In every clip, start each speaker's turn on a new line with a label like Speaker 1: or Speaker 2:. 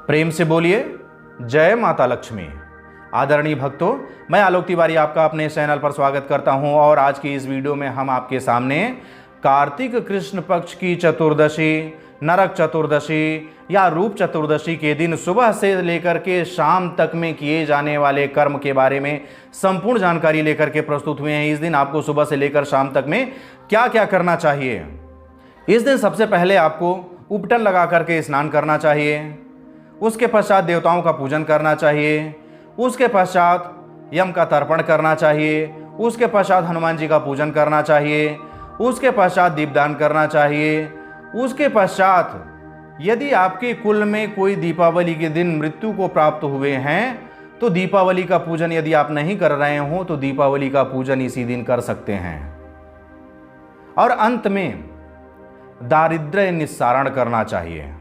Speaker 1: प्रेम से बोलिए जय माता लक्ष्मी। आदरणीय भक्तों, मैं आलोक तिवारी आपका अपने चैनल पर स्वागत करता हूं और आज की इस वीडियो में हम आपके सामने कार्तिक कृष्ण पक्ष की चतुर्दशी, नरक चतुर्दशी या रूप चतुर्दशी के दिन सुबह से लेकर के शाम तक में किए जाने वाले कर्म के बारे में संपूर्ण जानकारी लेकर के प्रस्तुत हुए हैं। इस दिन आपको सुबह से लेकर शाम तक में क्या क्या करना चाहिए। इस दिन सबसे पहले आपको उपटन लगा करके स्नान करना चाहिए। उसके पश्चात देवताओं का पूजन करना चाहिए। उसके पश्चात यम का तर्पण करना चाहिए। उसके पश्चात हनुमान जी का पूजन करना चाहिए। उसके पश्चात दीपदान करना चाहिए। उसके पश्चात यदि आपके कुल में कोई दीपावली के दिन मृत्यु को प्राप्त हुए हैं तो दीपावली का पूजन यदि आप नहीं कर रहे हो तो दीपावली का पूजन इसी दिन कर सकते हैं। और अंत में दारिद्र्य निस्सारण करना चाहिए।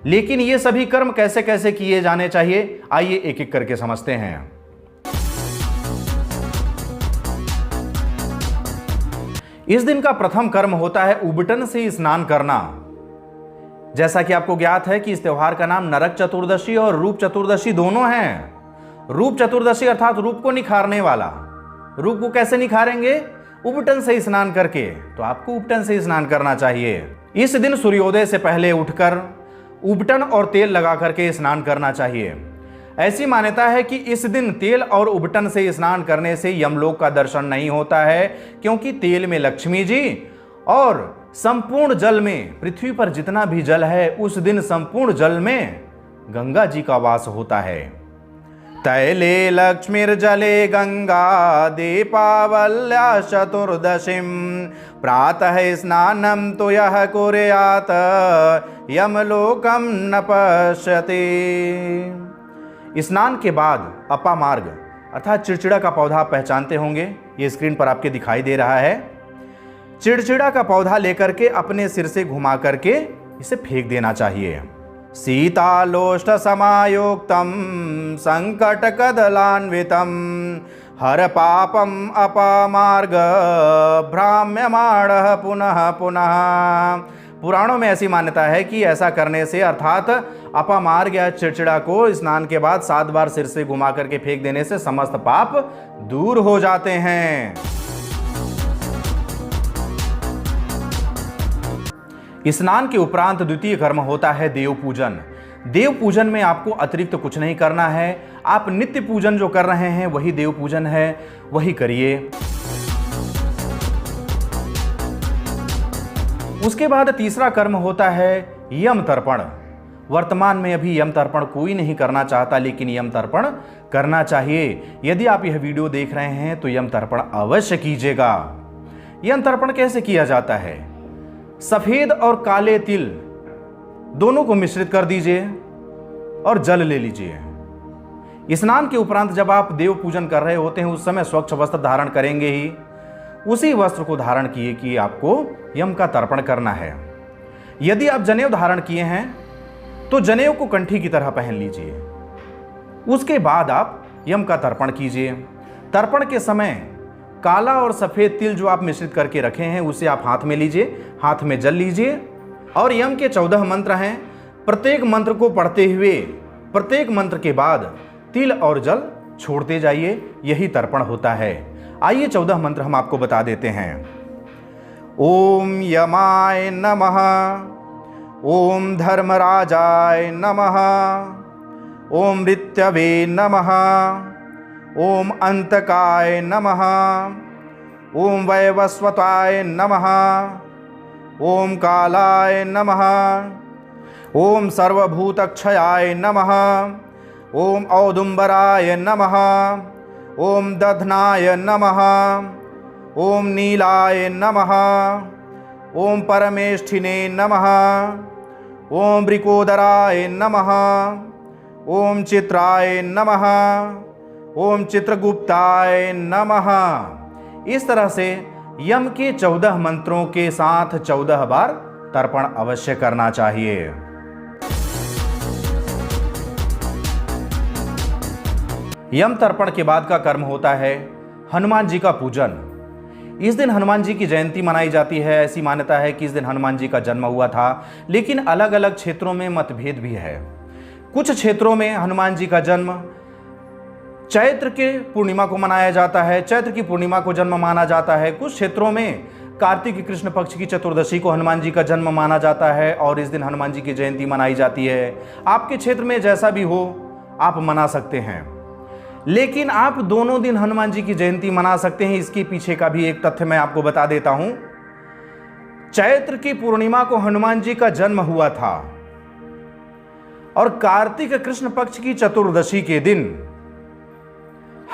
Speaker 1: लेकिन ये सभी कर्म कैसे कैसे किए जाने चाहिए, आइए एक एक करके समझते हैं। इस दिन का प्रथम कर्म होता है उबटन से स्नान करना। जैसा कि आपको ज्ञात है कि इस त्योहार का नाम नरक चतुर्दशी और रूप चतुर्दशी दोनों हैं। रूप चतुर्दशी अर्थात रूप को निखारने वाला। रूप को कैसे निखारेंगे? उबटन से स्नान करके। तो आपको उबटन से स्नान करना चाहिए। इस दिन सूर्योदय से पहले उठकर उबटन और तेल लगा करके स्नान करना चाहिए। ऐसी मान्यता है कि इस दिन तेल और उबटन से स्नान करने से यमलोक का दर्शन नहीं होता है, क्योंकि तेल में लक्ष्मी जी और संपूर्ण जल में, पृथ्वी पर जितना भी जल है उस दिन संपूर्ण जल में गंगा जी का वास होता है। तैले लक्ष्मीर्जले गंगा दीपावल्या चतुर्दशीं प्रातः स्नानं तो यः कुर्यात् यमलोकं न पश्यति। स्नान के बाद अपामार्ग अर्थात चिड़चिड़ा का पौधा आप पहचानते होंगे, ये स्क्रीन पर आपके दिखाई दे रहा है। चिड़चिड़ा का पौधा लेकर के अपने सिर से घुमा करके इसे फेंक देना चाहिए। सीतालोष्ट समायुक्तं संकट कदलान्वितं हर पापम अपामार्ग भ्राम्यमाणः पुनः पुनः। पुराणों में ऐसी मान्यता है कि ऐसा करने से अर्थात अपामार्ग या चिड़चिड़ा को स्नान के बाद 7 बार सिर से घुमा करके फेंक देने से समस्त पाप दूर हो जाते हैं। स्नान के उपरांत द्वितीय कर्म होता है देव पूजन। देव पूजन में आपको अतिरिक्त कुछ नहीं करना है। आप नित्य पूजन जो कर रहे हैं वही देव पूजन है, वही करिए। उसके बाद तीसरा कर्म होता है यम तर्पण। वर्तमान में अभी यम तर्पण कोई नहीं करना चाहता, लेकिन यम तर्पण करना चाहिए। यदि आप यह वीडियो देख रहे हैं तो यम तर्पण अवश्य कीजिएगा। यम तर्पण कैसे किया जाता है? सफेद और काले तिल दोनों को मिश्रित कर दीजिए और जल ले लीजिए। स्नान के उपरांत जब आप देव पूजन कर रहे होते हैं उस समय स्वच्छ वस्त्र धारण करेंगे ही। उसी वस्त्र को धारण किए कि आपको यम का तर्पण करना है। यदि आप जनेऊ धारण किए हैं तो जनेऊ को कंठी की तरह पहन लीजिए। उसके बाद आप यम का तर्पण कीजिए। तर्पण के समय काला और सफेद तिल जो आप मिश्रित करके रखे हैं उसे आप हाथ में लीजिए, हाथ में जल लीजिए और यम के 14 मंत्र हैं। प्रत्येक मंत्र को पढ़ते हुए प्रत्येक मंत्र के बाद तिल और जल छोड़ते जाइए, यही तर्पण होता है। आइए 14 मंत्र हम आपको बता देते हैं। ओम यमाय नमः, ओम धर्मराजाय नमः, ओम ऋत्यवे नमः, ओम अंतकाय नमः, ओम वैवस्वताय नमः, ओम कालाय नमः, ओम सर्वभूतक्षयाय नमः, ओम औदुंबराय नमः, ओम दधनाय नमः, ओम नीलाय नमः, ओम परमेष्ठिने नमः, ओम वृकोदराय नमः, ओम चित्राय नमः, ओम चित्रगुप्ताय नमः। इस तरह से यम के 14 मंत्रों के साथ 14 बार तर्पण अवश्य करना चाहिए। यम तर्पण के बाद का कर्म होता है हनुमान जी का पूजन। इस दिन हनुमान जी की जयंती मनाई जाती है। ऐसी मान्यता है कि इस दिन हनुमान जी का जन्म हुआ था, लेकिन अलग अलग क्षेत्रों में मतभेद भी है। कुछ क्षेत्रों में हनुमान जी का जन्म चैत्र के पूर्णिमा को मनाया जाता है, चैत्र की पूर्णिमा को जन्म माना जाता है। कुछ क्षेत्रों में कार्तिक कृष्ण पक्ष की चतुर्दशी को हनुमान जी का जन्म माना जाता है और इस दिन हनुमान जी की जयंती मनाई जाती है। आपके क्षेत्र में जैसा भी हो आप मना सकते हैं, लेकिन आप दोनों दिन हनुमान जी की जयंती मना सकते हैं। इसके पीछे का भी एक तथ्य मैं आपको बता देता हूं। चैत्र की पूर्णिमा को हनुमान जी का जन्म हुआ था और कार्तिक कृष्ण पक्ष की चतुर्दशी के दिन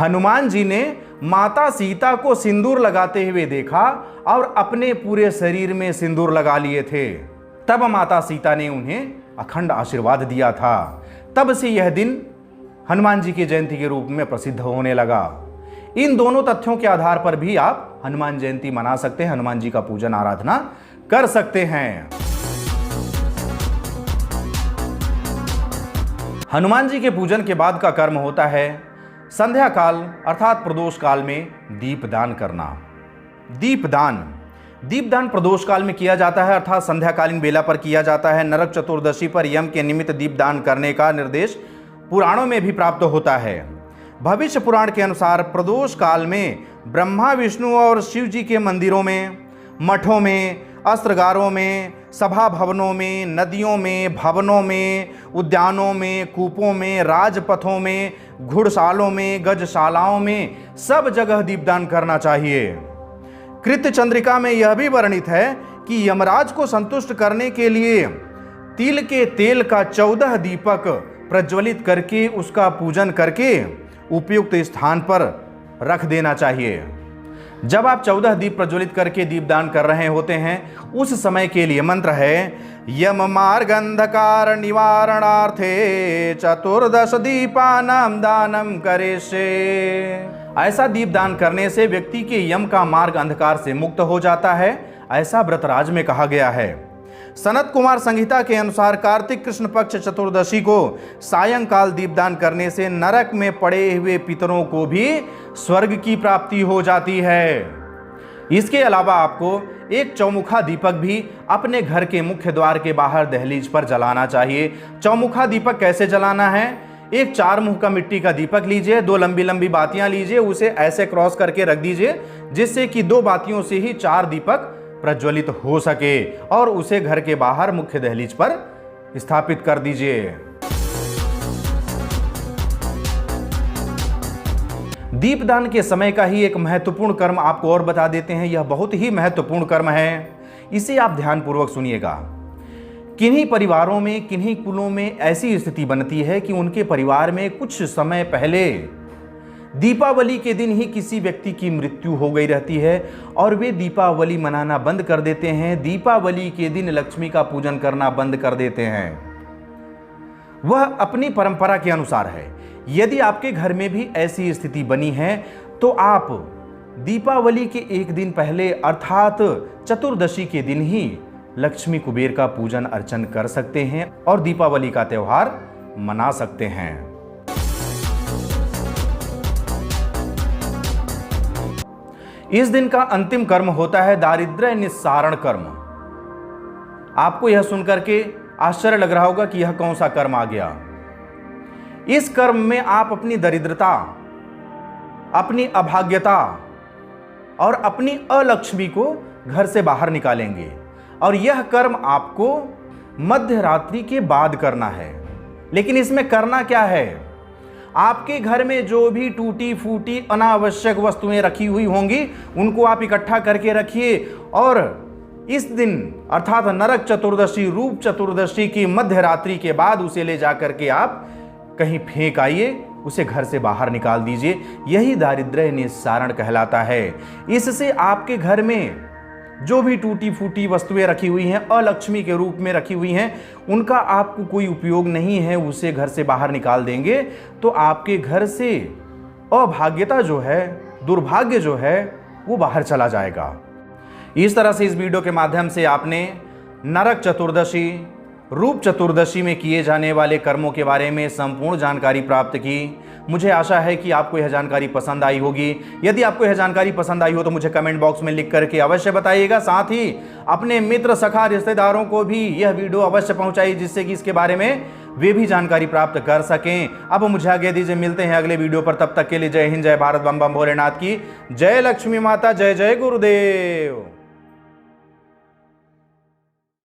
Speaker 1: हनुमान जी ने माता सीता को सिंदूर लगाते हुए देखा और अपने पूरे शरीर में सिंदूर लगा लिए थे। तब माता सीता ने उन्हें अखंड आशीर्वाद दिया था। तब से यह दिन हनुमान जी की जयंती के रूप में प्रसिद्ध होने लगा। इन दोनों तथ्यों के आधार पर भी आप हनुमान जयंती मना सकते हैं, हनुमान जी का पूजन आराधना कर सकते हैं। हनुमान जी के पूजन के बाद का कर्म होता है संध्या काल अर्थात प्रदोष काल में दीपदान करना। दीपदान प्रदोष काल में किया जाता है अर्थात संध्याकालीन बेला पर किया जाता है। नरक चतुर्दशी पर यम के निमित्त दीपदान करने का निर्देश पुराणों में भी प्राप्त होता है। भविष्य पुराण के अनुसार प्रदोष काल में ब्रह्मा विष्णु और शिव जी के मंदिरों में, मठों में, अस्त्रागारों में, सभा भवनों में, नदियों में, भवनों में, उद्यानों में, कूपों में, राजपथों में, घुड़शालों में, गजशालाओं में सब जगह दीपदान करना चाहिए। कृत चंद्रिका में यह भी वर्णित है कि यमराज को संतुष्ट करने के लिए तिल के तेल का 14 दीपक प्रज्वलित करके उसका पूजन करके उपयुक्त स्थान पर रख देना चाहिए। जब आप 14 दीप प्रज्वलित करके दीपदान कर रहे होते हैं उस समय के लिए मंत्र है यम मार्ग अंधकार निवारणार्थे चतुर्दश दीपानाम दानम करेशे। ऐसा दीपदान करने से व्यक्ति के यम का मार्ग अंधकार से मुक्त हो जाता है, ऐसा व्रतराज में कहा गया है। सनत कुमार संहिता के अनुसार कार्तिक कृष्ण पक्ष चतुर्दशी को सायंकाल दीपदान करने से नरक में पड़े हुए पितरों को भी स्वर्ग की प्राप्ति हो जाती है। इसके अलावा आपको एक चौमुखा दीपक भी अपने घर के मुख्य द्वार के बाहर दहलीज पर जलाना चाहिए। चौमुखा दीपक कैसे जलाना है? एक 4 मुंह का मिट्टी का दीपक लीजिए, 2 लंबी लंबी बातियां लीजिए, उसे ऐसे क्रॉस करके रख दीजिए जिससे कि 2 बातियों से ही 4 दीपक प्रज्वलित हो सके और उसे घर के बाहर मुख्य दहलीज पर स्थापित कर दीजिए। दीपदान के समय का ही एक महत्वपूर्ण कर्म आपको और बता देते हैं। यह बहुत ही महत्वपूर्ण कर्म है, इसे आप ध्यानपूर्वक सुनिएगा। किन्हीं परिवारों में, किन्हीं कुलों में ऐसी स्थिति बनती है कि उनके परिवार में कुछ समय पहले दीपावली के दिन ही किसी व्यक्ति की मृत्यु हो गई रहती है और वे दीपावली मनाना बंद कर देते हैं। दीपावली के दिन लक्ष्मी का पूजन करना बंद कर देते हैं। वह अपनी परंपरा के अनुसार है। यदि आपके घर में भी ऐसी स्थिति बनी है तो आप दीपावली के एक दिन पहले अर्थात चतुर्दशी के दिन ही लक्ष्मी कुबेर का पूजन अर्चन कर सकते हैं और दीपावली का त्यौहार मना सकते हैं। इस दिन का अंतिम कर्म होता है दारिद्र्य निस्सारण कर्म। आपको यह सुनकर के आश्चर्य लग रहा होगा कि यह कौन सा कर्म आ गया। इस कर्म में आप अपनी दरिद्रता, अपनी अभाग्यता और अपनी अलक्ष्मी को घर से बाहर निकालेंगे और यह कर्म आपको मध्य रात्रि के बाद करना है। लेकिन इसमें करना क्या है? आपके घर में जो भी टूटी फूटी अनावश्यक वस्तुएं रखी हुई होंगी उनको आप इकट्ठा करके रखिए और इस दिन अर्थात नरक चतुर्दशी, रूप चतुर्दशी की मध्य रात्रि के बाद उसे ले जाकर के आप कहीं फेंक आइए, उसे घर से बाहर निकाल दीजिए। यही दारिद्र्य निस्सारण कहलाता है। इससे आपके घर में जो भी टूटी फूटी वस्तुएं रखी हुई हैं, अलक्ष्मी के रूप में रखी हुई हैं, उनका आपको कोई उपयोग नहीं है, उसे घर से बाहर निकाल देंगे तो आपके घर से अभाग्यता जो है, दुर्भाग्य जो है वो बाहर चला जाएगा। इस तरह से इस वीडियो के माध्यम से आपने नरक चतुर्दशी, रूप चतुर्दशी में किए जाने वाले कर्मों के बारे में संपूर्ण जानकारी प्राप्त की। मुझे आशा है कि आपको यह जानकारी पसंद आई होगी। यदि आपको यह जानकारी पसंद आई हो तो मुझे कमेंट बॉक्स में लिख करके अवश्य बताइएगा। साथ ही अपने मित्र, सखा, रिश्तेदारों को भी यह वीडियो अवश्य पहुंचाइए जिससे कि इसके बारे में वे भी जानकारी प्राप्त कर सकें। अब मुझे आगे दीजिए, मिलते हैं अगले वीडियो पर। तब तक के लिए जय हिंद, जय भारत, बम बम भोलेनाथ की जय, लक्ष्मी माता, जय जय गुरुदेव।